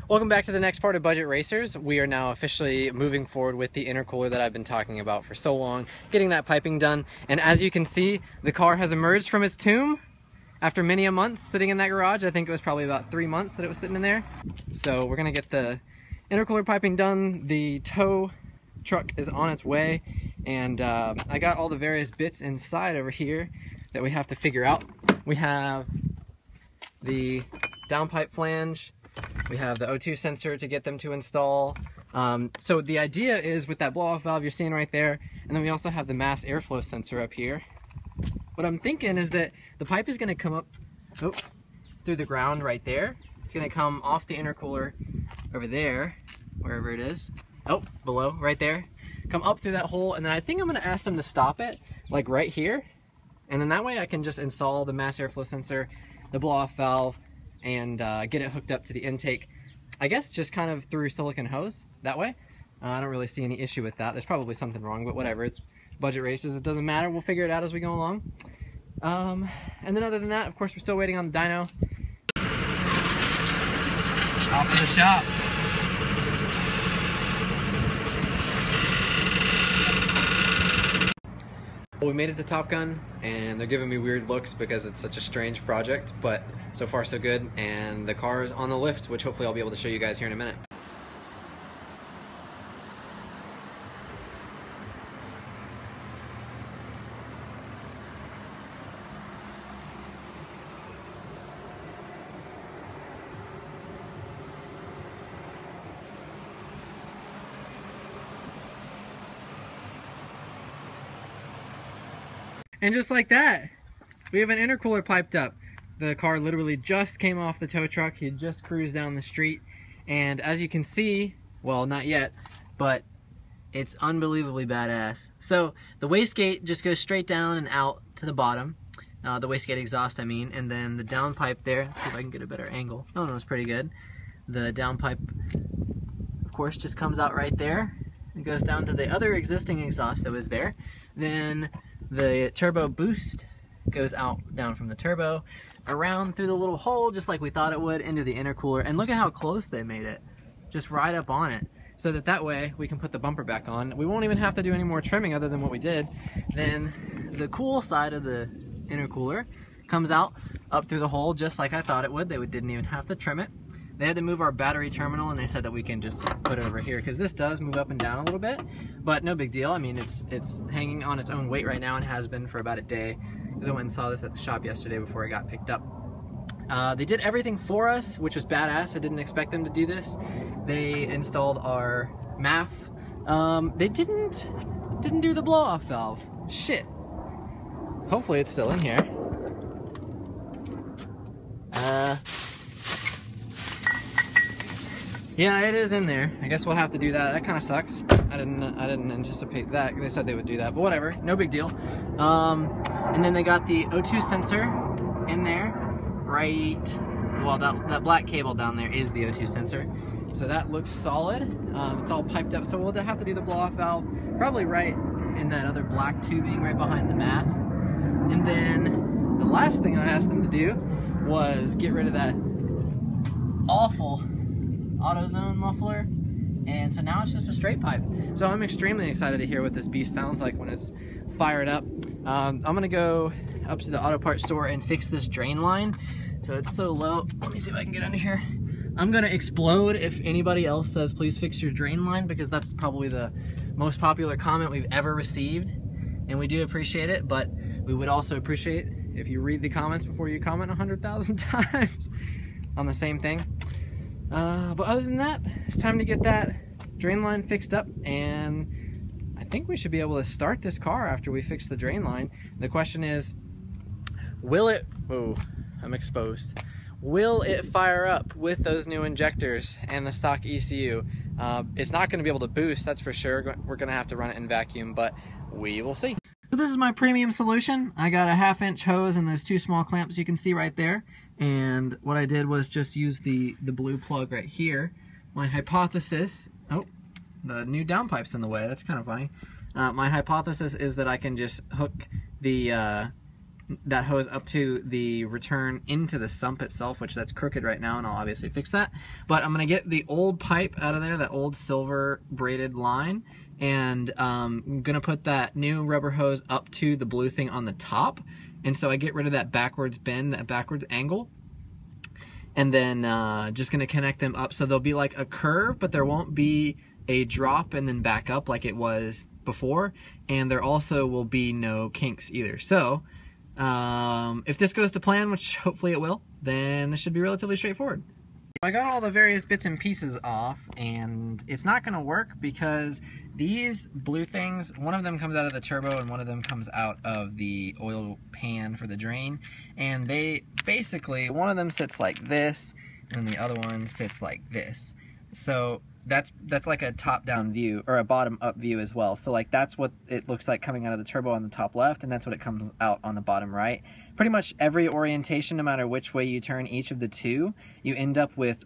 Welcome back to the next part of Budget Racers. We are now officially moving forward with the intercooler that I've been talking about for so long, getting that piping done. And as you can see, the car has emerged from its tomb after many a months sitting in that garage. I think it was probably about 3 months that it was sitting in there. So we're gonna get the intercooler piping done. The tow truck is on its way, and I got all the various bits inside over here that we have to figure out. We have the downpipe flange, we have the O2 sensor to get them to install. So the idea is with that blow-off valve you're seeing right there, and then we also have the mass airflow sensor up here. What I'm thinking is that the pipe is going to come up through the ground right there. It's going to come off the intercooler over there, wherever it is. Oh, below, right there. Come up through that hole, and then I think I'm going to ask them to stop it, like right here. And then that way I can just install the mass airflow sensor, the blow-off valve, and get it hooked up to the intake, I guess just kind of through silicone hose that way. I don't really see any issue with that. There's probably something wrong, but whatever. It's budget races, it doesn't matter. We'll figure it out as we go along. And then other than that, of course, we're still waiting on the dyno. Off to the shop. Well, we made it to Top Gun, and they're giving me weird looks because it's such a strange project, but so far so good, and the car is on the lift, which hopefully I'll be able to show you guys here in a minute. And just like that, we have an intercooler piped up. The car literally just came off the tow truck. He just cruised down the street. And as you can see, well, not yet, but it's unbelievably badass. So the wastegate just goes straight down and out to the bottom. The wastegate exhaust, I mean. And then the downpipe there, let's see if I can get a better angle. Oh, no, it's pretty good. The downpipe, of course, just comes out right there. It goes down to the other existing exhaust that was there. Then the turbo boost goes out down from the turbo, around through the little hole, just like we thought it would, into the intercooler. And look at how close they made it, just right up on it, so that way we can put the bumper back on. We won't even have to do any more trimming other than what we did. Then the cool side of the intercooler comes out up through the hole, just like I thought it would. They didn't even have to trim it. They had to move our battery terminal, and they said that we can just put it over here, because this does move up and down a little bit, but no big deal. I mean, it's hanging on its own weight right now and has been for about a day, because I went and saw this at the shop yesterday before it got picked up. They did everything for us, which was badass. I didn't expect them to do this. They installed our MAF. They didn't do the blow-off valve. Shit. Hopefully it's still in here. Yeah, it is in there. I guess we'll have to do that. That kind of sucks. I didn't anticipate that. They said they would do that, but whatever. No big deal. And then they got the O2 sensor in there, right? Well, that black cable down there is the O2 sensor. So that looks solid. It's all piped up, so we'll have to do the blow-off valve probably right in that other black tubing right behind the MAF. And then the last thing I asked them to do was get rid of that awful AutoZone muffler, and so now it's just a straight pipe. So I'm extremely excited to hear what this beast sounds like when it's fired up. I'm gonna go up to the auto parts store and fix this drain line. So it's so low. Let me see if I can get under here. I'm gonna explode if anybody else says please fix your drain line, because that's probably the most popular comment we've ever received, and we do appreciate it, but we would also appreciate if you read the comments before you comment 100,000 times on the same thing. But other than that, it's time to get that drain line fixed up, and I think we should be able to start this car after we fix the drain line. The question is, will it, oh, I'm exposed. Will it fire up with those new injectors and the stock ECU? It's not going to be able to boost, that's for sure. We're going to have to run it in vacuum, but we will see. So this is my premium solution. I got a 1/2-inch hose and those 2 small clamps you can see right there. And what I did was just use the blue plug right here. My hypothesis, oh, the new downpipe's in the way, that's kind of funny. My hypothesis is that I can just hook the that hose up to the return into the sump itself, which that's crooked right now, and I'll obviously fix that. But I'm gonna get the old pipe out of there, that old silver braided line, and I'm gonna put that new rubber hose up to the blue thing on the top. And so I get rid of that backwards bend, that backwards angle. And then just gonna connect them up so there'll be like a curve, but there won't be a drop and then back up like it was before. And there also will be no kinks either. So if this goes to plan, which hopefully it will, then this should be relatively straightforward. I got all the various bits and pieces off, and it's not gonna work because these blue things, one of them comes out of the turbo and one of them comes out of the oil pan for the drain. And they basically, one of them sits like this and the other one sits like this. So that's like a top-down view, or a bottom-up view as well. So like that's what it looks like coming out of the turbo on the top left, and that's what it comes out on the bottom right. Pretty much every orientation, no matter which way you turn each of the two, you end up with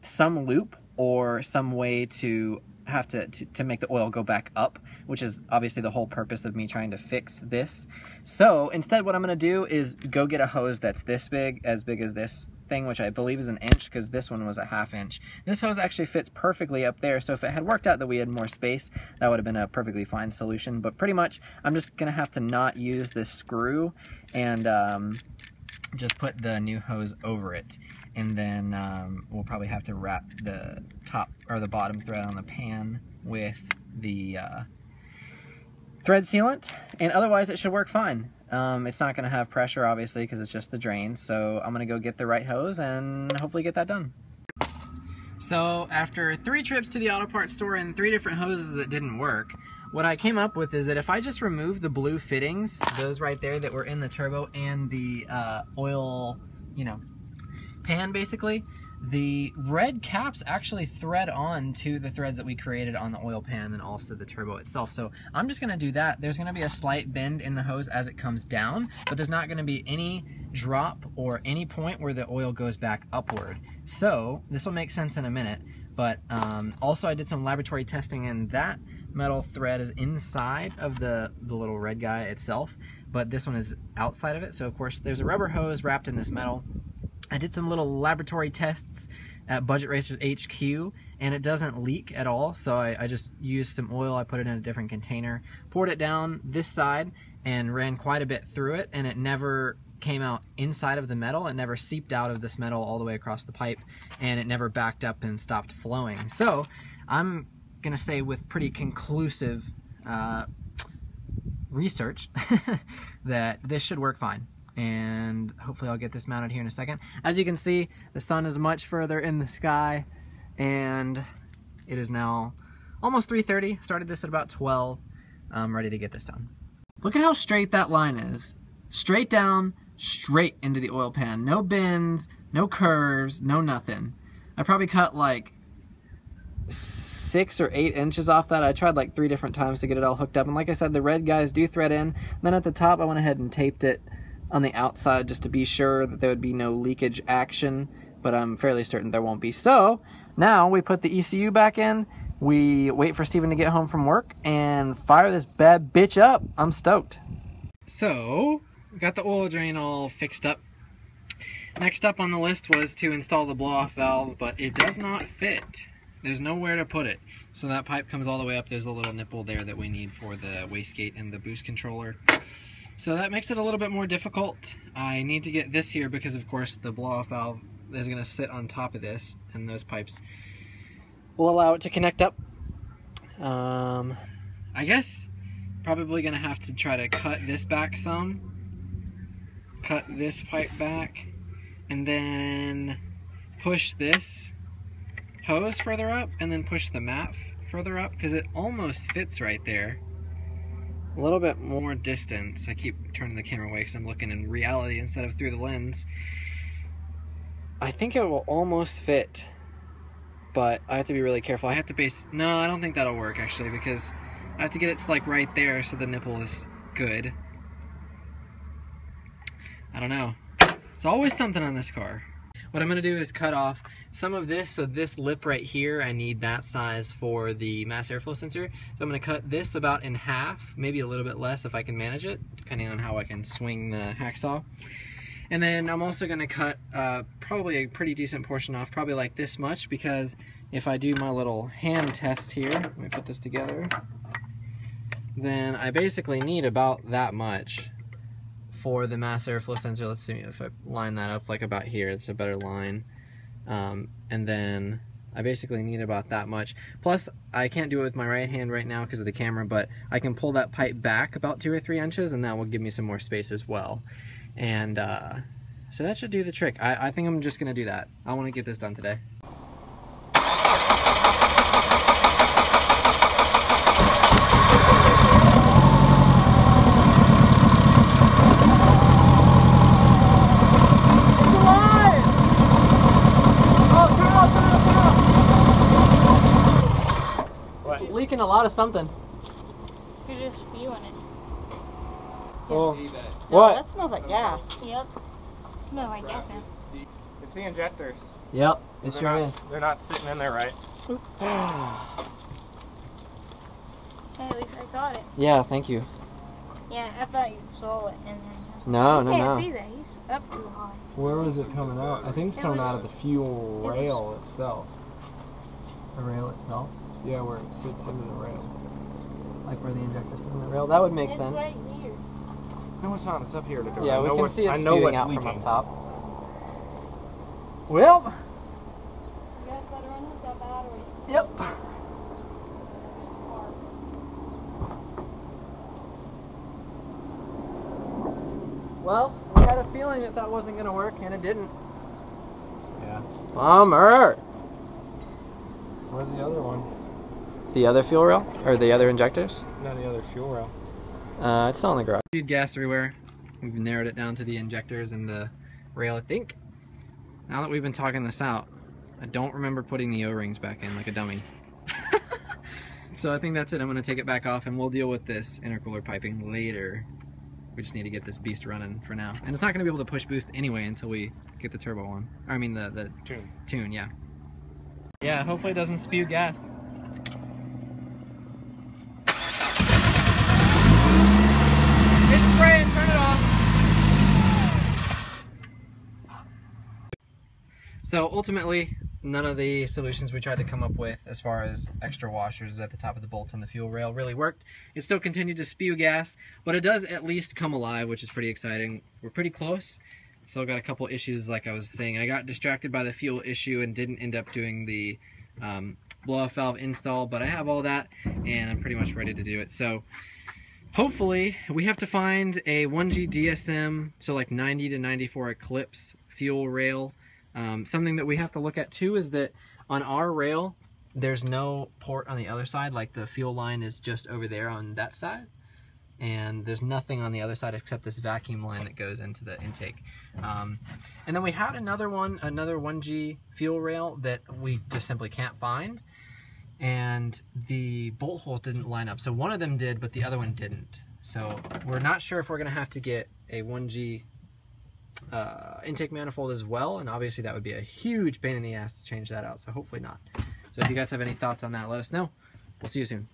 some loop or some way to have to make the oil go back up, which is obviously the whole purpose of me trying to fix this. So instead what I'm gonna do is go get a hose that's this big, as big as this thing, which I believe is an inch, because this one was a ½ inch. This hose actually fits perfectly up there, so if it had worked out that we had more space, that would have been a perfectly fine solution. But pretty much I'm just gonna have to not use this screw and just put the new hose over it. And then we'll probably have to wrap the top or the bottom thread on the pan with the thread sealant, and otherwise it should work fine. It's not going to have pressure, obviously, because it's just the drain, so I'm going to go get the right hose and hopefully get that done. So after 3 trips to the auto parts store and 3 different hoses that didn't work, what I came up with is that if I just remove the blue fittings, those right there that were in the turbo and the oil, you know, pan basically, the red caps actually thread on to the threads that we created on the oil pan and then also the turbo itself. So I'm just gonna do that. There's gonna be a slight bend in the hose as it comes down, but there's not gonna be any drop or any point where the oil goes back upward. So this will make sense in a minute, but also I did some laboratory testing, and that metal thread is inside of the little red guy itself, but this one is outside of it. So of course there's a rubber hose wrapped in this metal. I did some little laboratory tests at Budget Racers HQ, and it doesn't leak at all. So I just used some oil, I put it in a different container, poured it down this side, and ran quite a bit through it, and it never came out inside of the metal. It never seeped out of this metal all the way across the pipe, and it never backed up and stopped flowing. So I'm gonna say with pretty conclusive research that this should work fine. And hopefully I'll get this mounted here in a second. As you can see, the sun is much further in the sky, and it is now almost 3:30. Started this at about 12. I'm ready to get this done. Look at how straight that line is. Straight down, straight into the oil pan. No bends, no curves, no nothing. I probably cut like 6 or 8 inches off that. I tried like 3 different times to get it all hooked up, and like I said, the red guys do thread in. And then at the top I went ahead and taped it on the outside just to be sure that there would be no leakage action, but I'm fairly certain there won't be. So now we put the ECU back in, we wait for Steven to get home from work, and fire this bad bitch up. I'm stoked. So we got the oil drain all fixed up. Next up on the list was to install the blow-off valve, but it does not fit. There's nowhere to put it. So that pipe comes all the way up. There's a little nipple there that we need for the wastegate and the boost controller. So that makes it a little bit more difficult. I need to get this here because of course the blow-off valve is going to sit on top of this, and those pipes will allow it to connect up. I guess probably going to have to try to cut this back some, cut this pipe back, and then push this hose further up, and then push the mat further up, because it almost fits right there. A little bit more distance. I keep turning the camera away because I'm looking in reality instead of through the lens. I think it will almost fit, but I have to be really careful. I have to base... No, I don't think that'll work actually, because I have to get it to like right there so the nipple is good. I don't know. It's always something on this car. what I'm going to do is cut off some of this. So this lip right here, I need that size for the mass airflow sensor. So I'm going to cut this about in half, maybe a little bit less if I can manage it, depending on how I can swing the hacksaw. And then I'm also going to cut probably a pretty decent portion off, probably like this much, because if I do my little hand test here, let me put this together, then I basically need about that much for the mass airflow sensor. Let's see if I line that up like about here. It's a better line. And then I basically need about that much. Plus, I can't do it with my right hand right now because of the camera, but I can pull that pipe back about 2 or 3 inches, and that will give me some more space as well. And so that should do the trick. I think I'm just gonna do that. I want to get this done today. Leaking a lot of something. You're just spewing it. Oh, What? That smells like gas. Yep. Smells like gas now. it's the injectors. Yep, it sure is. They're not sitting in there right. Oops. Hey, at least I got it. Yeah, thank you. Yeah, I thought you saw it and then. No, You no, can't no. see that. He's up too high. Where was it coming out? I think it's coming out of the fuel rail itself. The rail itself? Yeah, where it sits into the rail. Like where the injector sits in the rail? That would make It's sense. right here. No, it's not. It's up here to do. Yeah, we can see it I know spewing what's out leaking. from up top. Well. You guys better run with that battery. Yep. Well, we had a feeling that that wasn't going to work, and it didn't. Yeah. Bummer. Where's the other one? The other fuel rail? Or the other injectors? No, the other fuel rail. It's still in the garage. Gas everywhere. We've narrowed it down to the injectors and the rail, I think. Now that we've been talking this out, I don't remember putting the O-rings back in like a dummy. So I think that's it. I'm going to take it back off and we'll deal with this intercooler piping later. We just need to get this beast running for now. And it's not going to be able to push boost anyway until we get the turbo on. I mean the tune, yeah. Yeah, hopefully it doesn't spew gas. It's spraying, turn it off. So ultimately, none of the solutions we tried to come up with as far as extra washers at the top of the bolts on the fuel rail really worked. It still continued to spew gas, but it does at least come alive, which is pretty exciting. We're pretty close. Still got a couple issues, like I was saying. I got distracted by the fuel issue and didn't end up doing the blow-off valve install, but I have all that and I'm pretty much ready to do it. So hopefully we have to find a 1G DSM, so like 90 to 94 Eclipse fuel rail. Something that we have to look at too is that on our rail, there's no port on the other side, like the fuel line is just over there on that side. And there's nothing on the other side except this vacuum line that goes into the intake. And then we had another 1G fuel rail that we just simply can't find. And the bolt holes didn't line up. So one of them did, but the other one didn't. So we're not sure if we're gonna have to get a 1G intake manifold as well, and obviously that would be a huge pain in the ass to change that out, so hopefully not. So if you guys have any thoughts on that, let us know. We'll see you soon.